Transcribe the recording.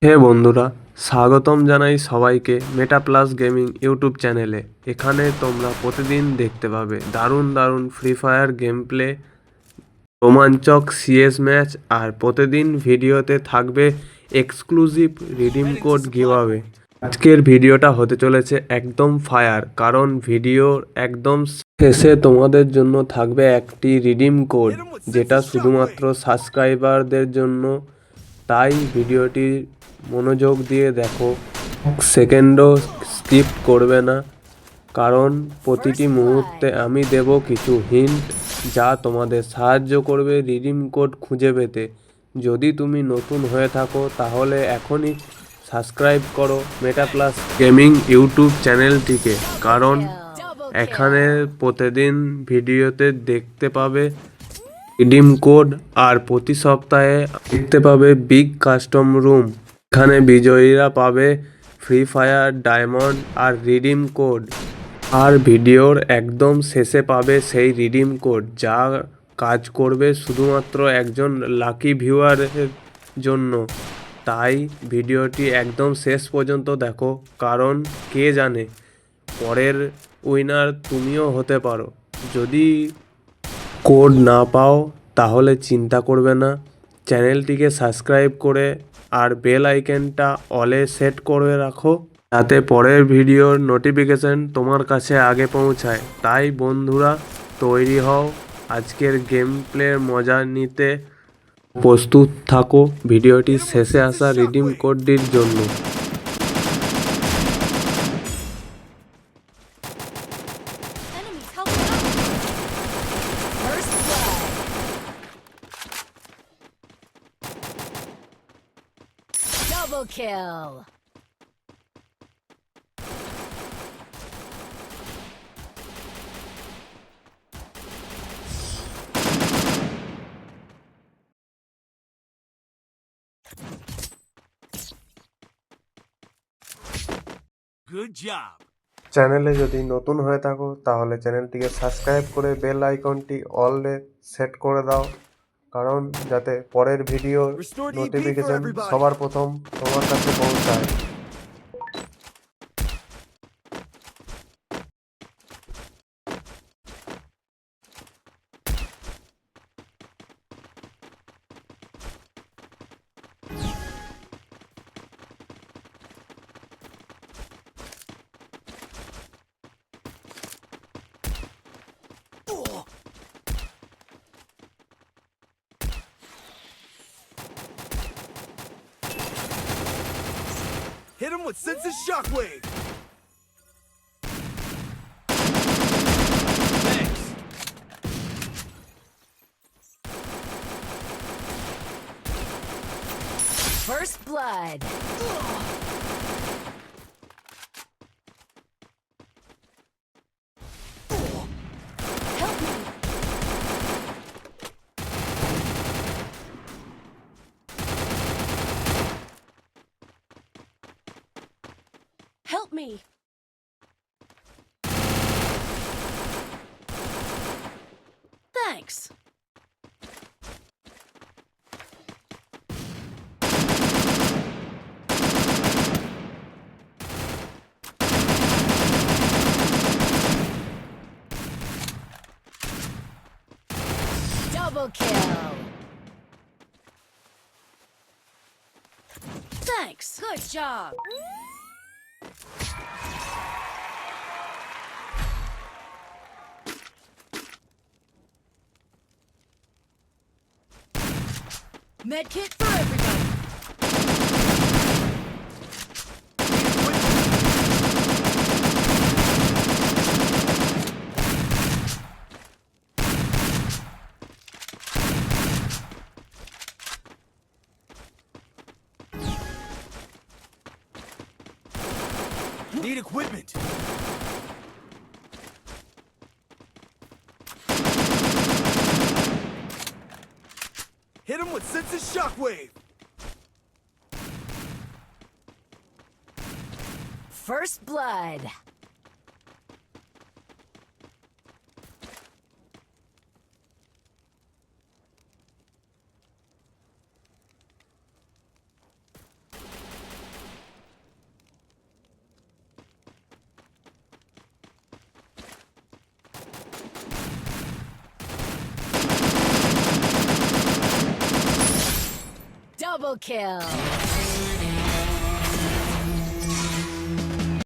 হে বন্ধুরা, স্বাগতম জানাই সবাইকে মেটা প্লাস গেমিং ইউটিউব চ্যানেলে। এখানে তোমরা প্রতিদিন দেখতে পাবে দারুণ দারুণ ফ্রি ফায়ার গেম প্লে, রোমাঞ্চক সিএস ম্যাচ, আর প্রতিদিন ভিডিওতে থাকবে এক্সক্লুসিভ রিডিম কোড গিভঅ্যাওয়ে। আজকের ভিডিওটা হতে চলেছে একদম ফায়ার, কারণ ভিডিওর একদম শেষে তোমাদের জন্য থাকবে একটি রিডিম কোড, যেটা শুধুমাত্র সাবস্ক্রাইবারদের জন্য। তাই ভিডিওটি মনোযোগ দিয়ে দেখো, এক সেকেন্ডও স্কিপ করবে না, কারণ প্রতিটি মুহূর্তে আমি দেব কিছু হিন্ট যা তোমাদের সাহায্য করবে রিডিম কোড খুঁজে পেতে। যদি তুমি নতুন হয়ে থাকো তাহলে এখনই সাবস্ক্রাইব করো মেটা প্লাস গেমিং ইউটিউব চ্যানেলটিকে, কারণ এখানে প্রতিদিন ভিডিওতে দেখতে পাবে রিডিম কোড, আর প্রতি সপ্তাহে দেখতে পাবে বিগ কাস্টম রুম। এখানে বিজয়ীরা পাবে ফ্রি ফায়ার ডায়মন্ড আর রিডিম কোড, আর ভিডিওর একদম শেষে পাবে সেই রিডিম কোড যা কাজ করবে শুধুমাত্র একজন লাকি ভিউয়ারের জন্য। তাই ভিডিওটি একদম শেষ পর্যন্ত দেখো, কারণ কে জানে পরের উইনার তুমিও হতে পারো। যদি কোড না পাও তাহলে চিন্তা করবে না, চ্যানেলটিকে সাবস্ক্রাইব করে আর বেল আইকনটা অলে সেট করে রাখো, যাতে পরের ভিডিওর নোটিফিকেশন তোমার কাছে আগে পৌঁছায়। তাই বন্ধুরা, তৈরি হও আজকের গেম প্লের মজা নিতে, প্রস্তুত থাকো ভিডিওটির শেষে আসা রিডিম কোডটির জন্য। Enemies helping out! First blood! Double kill! Good job. চ্যানেলে যদি নতুন হয়ে থাকো তাহলে চ্যানেলটিকে সাবস্ক্রাইব করে বেল আইকনটি অলে সেট করে দাও, কারণ যাতে পরের ভিডিওর Restored EP for notification everybody. সবার প্রথম তোমার কাছে পৌঁছায়। Hit him with sense of shockwave. Thanks. First blood! Help me! Help me! Thanks! Double kill! Thanks! Good job! Medkit for everybody! Need equipment. Hit him with sense of shockwave. First blood! Double kill.